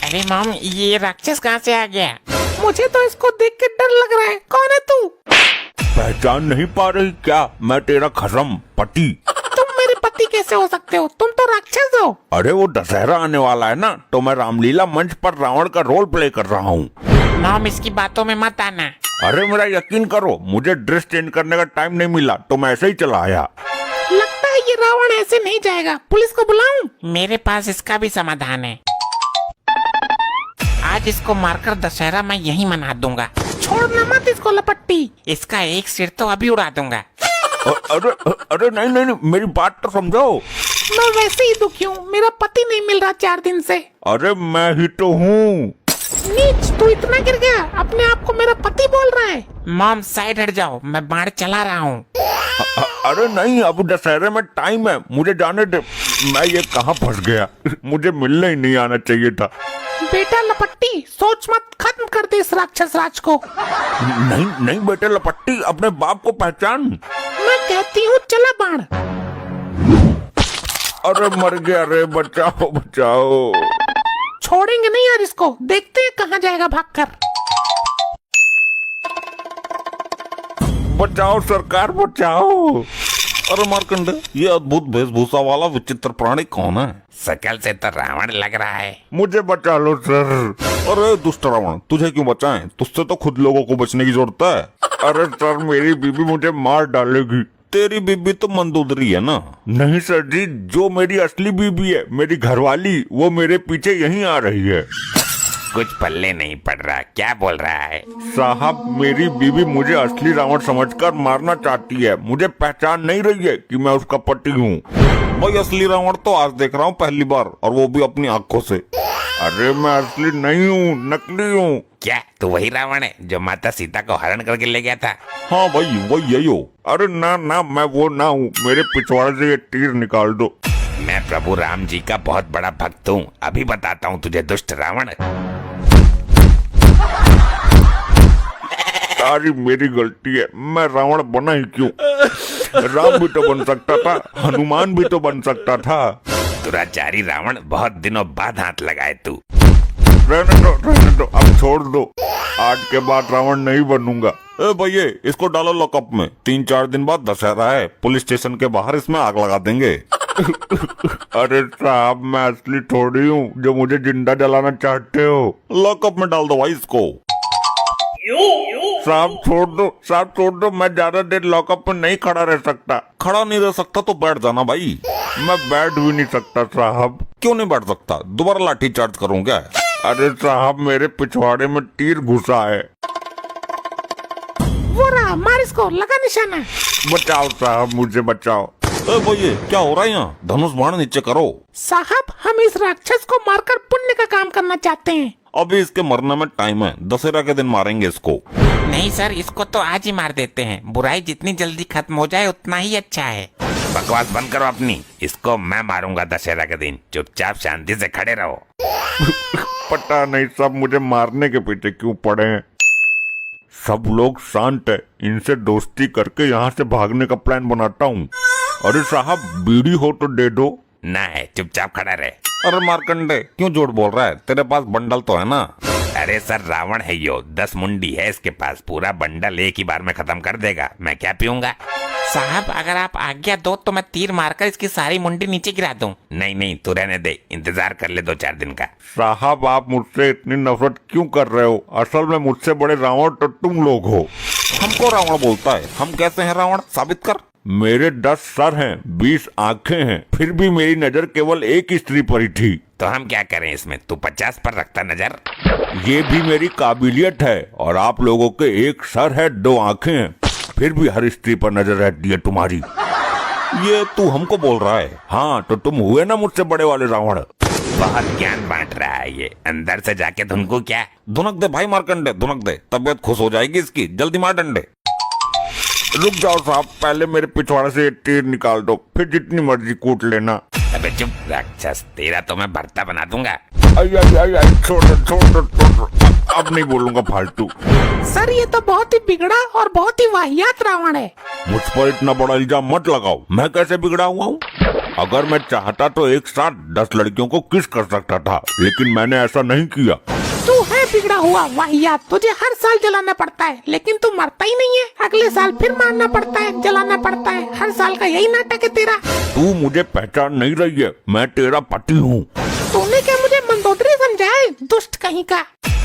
अरे मॉम, ये राक्षस कहाँ से आ गया? मुझे तो इसको देख के डर लग रहा है। कौन है तू? पहचान नहीं पा रही क्या? मैं तेरा खसम पति। तुम मेरे पति कैसे हो सकते हो? तुम तो राक्षस हो। अरे वो दशहरा आने वाला है ना, तो मैं रामलीला मंच पर रावण का रोल प्ले कर रहा हूँ। मॉम, इसकी बातों में मत आना। अरे मेरा यकीन करो, मुझे ड्रेस चेंज करने का टाइम नहीं मिला तो मैं ऐसे ही चला आया। लगता है ये रावण ऐसे नहीं जाएगा। पुलिस को बुलाऊं? मेरे पास इसका भी समाधान है। आज इसको मारकर दशहरा मैं यहीं मना दूंगा। छोड़ना मत इसको लपट्टी। इसका एक सिर तो अभी उड़ा दूंगा। अरे अरे नहीं नहीं नहीं, मेरी बात तो समझो। मैं वैसे ही दुखी हूँ, मेरा पति नहीं मिल रहा 4 दिन से। अरे मैं ही तो हूँ। नीच, तू इतना गिर गया, अपने आप को मेरा पति बोल रहा है। मॉम, साइड हट जाओ, मैं बाण चला रहा हूँ। अरे नहीं, अब दशहरे में टाइम है, मुझे जाने दे। मैं ये कहाँ फंस गया? मुझे मिलने ही नहीं आना चाहिए था। बेटा लपट्टी, सोच मत, खत्म कर दे इस राक्षस राज को। नहीं नहीं बेटे लपट्टी, अपने बाप को पहचान। मैं कहती हूँ चला बाण। अरे मर गया रे, बचाओ बचाओ। छोड़ेंगे नहीं यार इसको, देखते हैं कहाँ जाएगा भागकर। बचाओ सरकार बचाओ। अरे मार्कंडे, ये अद्भुत वेशभूषा वाला विचित्र प्राणी कौन है? शकल से तो रावण लग रहा है। मुझे बचा लो सर। अरे दुष्ट रावण, तुझे क्यों बचाएं? तुझसे तो खुद लोगों को बचने की जरूरत है। अरे सर, मेरी बीबी मुझे मार डालेगी। तेरी बीबी तो मंदोदरी है ना? नहीं सर जी, जो मेरी असली बीबी है, मेरी घरवाली, वो मेरे पीछे यहीं आ रही है। कुछ पल्ले नहीं पड़ रहा, क्या बोल रहा है? साहब, मेरी बीबी मुझे असली रावण समझकर मारना चाहती है। मुझे पहचान नहीं रही है कि मैं उसका पति हूँ। भाई असली रावण तो आज देख रहा हूँ पहली बार, और वो भी अपनी आंखों से। अरे मैं असली नहीं हूँ, नकली हूँ। क्या तू वही रावण है जो माता सीता को हरण करके ले गया था? हाँ भाई, वही यही हो। अरे ना ना, मैं वो ना हूँ। मेरे पिछवाड़े से ये तीर निकाल दो। मैं प्रभु राम जी का बहुत बड़ा भक्त हूँ, अभी बताता हूँ तुझे दुष्ट रावण। सारी मेरी गलती है, मैं रावण बना ही क्यों? राम भी तो बन सकता था, हनुमान भी तो बन सकता था। दुराचारी रावण, बहुत दिनों बाद हाथ लगाए तू। रहने दो, अब छोड़ दो। आज के बाद रावण नहीं बनूंगा। भैया, इसको डालो लॉकअप में। 3-4 दिन बाद दशहरा है, पुलिस स्टेशन के बाहर इसमें आग लगा देंगे। अरे साहब, मैं असली थोड़ी हूँ जो मुझे जिंदा जलाना चाहते हो। लॉकअप में डाल दो भाई इसको। साहब छोड़ दो, मैं ज्यादा देर लॉकअप में नहीं खड़ा रह सकता। खड़ा नहीं रह सकता तो बैठ जाना भाई। मैं बैठ भी नहीं सकता साहब। क्यों नहीं बैठ सकता? दोबारा लाठी चार्ज करूँ क्या? अरे साहब, मेरे पिछवाड़े में तीर घुसा है। वो रहा, मार इसको, लगा निशाना। बचाओ साहब, मुझे बचाओ। भैया, क्या हो रहा है यहाँ? धनुष बाण नीचे करो। साहब, हम इस राक्षस को मारकर पुण्य का काम करना चाहते हैं। अभी इसके मरने में टाइम है, दशहरा के दिन मारेंगे इसको। नहीं सर, इसको तो आज ही मार देते हैं। बुराई जितनी जल्दी खत्म हो जाए उतना ही अच्छा है। बकवास बंद करो अपनी। इसको मैं मारूंगा दशहरा के दिन। चुपचाप शांति से खड़े रहो। पता नहीं सब मुझे मारने के पीछे क्यों पड़े हैं। सब लोग शांत है, इनसे दोस्ती करके यहाँ से भागने का प्लान बनाता हूँ। अरे साहब, बीड़ी हो तो दे दो। ना है, चुपचाप खड़ा रहे। अरे मार्कंडे, क्यों झूठ बोल रहा है? तेरे पास बंडल तो है ना? अरे सर, रावण है यो, 10 मुंडी है इसके पास। पूरा बंडल एक ही बार में खत्म कर देगा। मैं क्या पीऊंगा? साहब, अगर आप आज्ञा दो तो मैं तीर मारकर इसकी सारी मुंडी नीचे गिरा दूं। नहीं, तू रहने दे, इंतजार कर ले 2-4 दिन का। साहब, आप मुझसे इतनी नफरत क्यों कर रहे हो? असल में मुझसे बड़े रावण तो तुम लोग हो। हमको रावण बोलता है? हम कैसे हैं रावण? साबित कर। मेरे 10 सर हैं, 20 आंखें हैं, फिर भी मेरी नजर केवल एक स्त्री पर ही थी। तो हम क्या करें इसमें? तू 50 पर रखता नजर। ये भी मेरी काबिलियत है। और आप लोगों के 1 सर है, 2 आंखें हैं, फिर भी हर स्त्री पर नजर रहती है तुम्हारी। ये तू हमको बोल रहा है? हाँ, तो तुम हुए ना मुझसे बड़े वाले रावण। बहुत ज्ञान बांट रहा है ये। अंदर से जाके धुनको क्या? धुनक दे भाई मार्कंडे, धुनक दे, तबीयत खुश हो जाएगी इसकी। जल्दी मार डंडे। रुक जाओ साहब, पहले मेरे पिछवाड़े से तीर निकाल दो, फिर जितनी मर्जी कूट लेना। अबे चुप राक्षस, तेरा तो मैं भरता बना दूंगा। छोड़ दो, अब नहीं बोलूंगा फालतू। सर, ये तो बहुत ही बिगड़ा और बहुत ही वाहियात रावण है। मुझ पर इतना बड़ा इल्जाम मत लगाओ। मैं कैसे बिगड़ा हुआ हूँ? अगर मैं चाहता तो एक साथ 10 लड़कियों को किस कर सकता था, लेकिन मैंने ऐसा नहीं किया। तू है बिगड़ा हुआ वाहियात, तुझे हर साल जलाना पड़ता है लेकिन तू मरता ही नहीं है। अगले साल फिर मारना पड़ता है, जलाना पड़ता है, हर साल का यही नाटक है तेरा। तू मुझे पहचान नहीं रही है, मैं तेरा पति हूँ। तूने क्या मुझे मंदोदरी समझा है, दुष्ट कहीं का।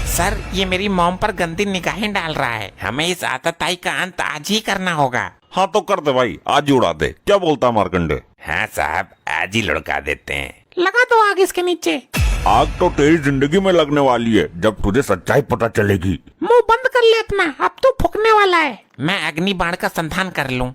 सर ये मेरी मॉम पर गंदी निगाहें डाल रहा है, हमें इस आतताई का अंत आज ही करना होगा। हाँ तो कर दे भाई, आज ही उड़ा दे। क्या बोलता मार्कंडे? हाँ साहब आज ही लुढ़का देते हैं। लगा दो आग इसके नीचे। आग तो तेरी जिंदगी में लगने वाली है जब तुझे सच्चाई पता चलेगी। मुंह बंद कर ले अपना, अब तू फूकने वाला है। मैं अग्नि बाण का संधान कर लूं।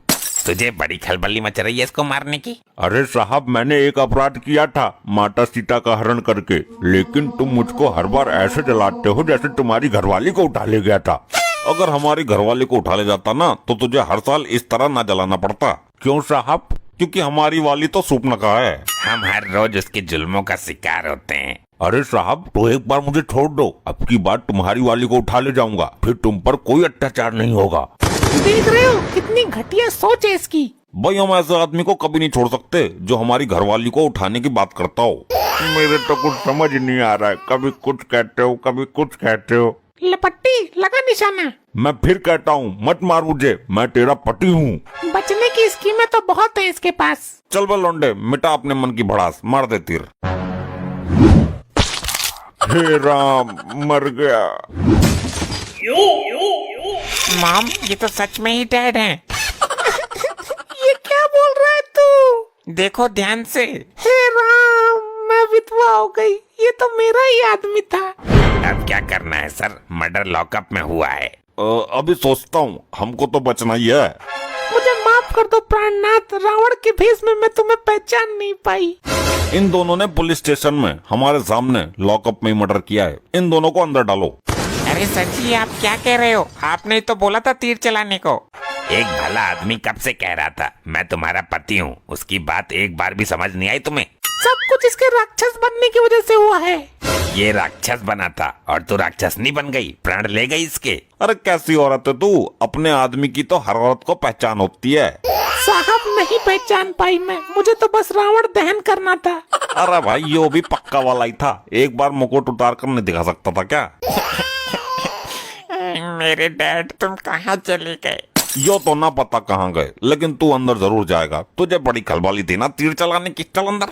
तुझे बड़ी खलबली मच रही है इसको मारने की। अरे साहब, मैंने एक अपराध किया था माता सीता का हरण करके, लेकिन तुम मुझको हर बार ऐसे जलाते हो जैसे तुम्हारी घरवाली को उठा ले गया था। अगर हमारी घरवाली को उठा ले जाता ना तो तुझे हर साल इस तरह ना जलाना पड़ता। क्यों साहब? क्योंकि हमारी वाली तो सूपनखा है। हम हर रोज उसके जुल्मों का शिकार होते हैं। अरे साहब, तो एक बार मुझे छोड़ दो, अब की बार तुम्हारी वाली को उठा ले जाऊंगा, फिर तुम पर कोई अत्याचार नहीं होगा। देख रहे हो कितनी घटिया सोच है इसकी। भाई हम ऐसे आदमी को कभी नहीं छोड़ सकते जो हमारी घरवाली को उठाने की बात करता हो। मेरे तो कुछ समझ नहीं आ रहा है, कभी कुछ कहते हो कभी कुछ कहते हो। लपट्टी लगा निशाना। मैं फिर कहता हूँ मत मार मुझे, मैं तेरा पति हूँ। बचने की स्कीमें तो बहुत है इसके पास। चल बे लौंडे, मिटा अपने मन की भड़ास, मार दे तीर। हे राम, मर गया। मॉम ये तो सच में ही डैड हैं। ये क्या बोल रहा है तू? देखो ध्यान से। हे राम, मैं विधवा हो गई, ये तो मेरा ही आदमी था। अब क्या करना है सर, मर्डर लॉकअप में हुआ है। अभी सोचता हूँ, हमको तो बचना ही है। मुझे माफ कर दो प्राणनाथ, रावण के भेष में मैं तुम्हें पहचान नहीं पाई। इन दोनों ने पुलिस स्टेशन में हमारे सामने लॉकअप में मर्डर किया है, इन दोनों को अंदर डालो। अरे सर जी आप क्या कह रहे हो, आपने तो बोला था तीर चलाने को। एक भला आदमी कब से कह रहा था मैं तुम्हारा पति हूँ, उसकी बात एक बार भी समझ नहीं आई तुम्हें? सब कुछ इसके राक्षस बनने की वजह से हुआ है। ये राक्षस बना था और तू राक्षसनी बन गई, प्राण ले गई इसके। अरे कैसी औरत है तू, अपने आदमी की तो हर औरत को पहचान होती है। साहब नहीं पहचान पाई मैं, मुझे तो बस रावण दहन करना था। अरे भाई ये भी पक्का वाला ही था, एक बार मुकुट उतार कर नहीं दिखा सकता था क्या? मेरे डैड तुम कहाँ चले गए? यो तो ना पता कहाँ गए, लेकिन तू अंदर जरूर जाएगा। तुझे बड़ी खलबली थी ना तीर चलाने की, चल अंदर।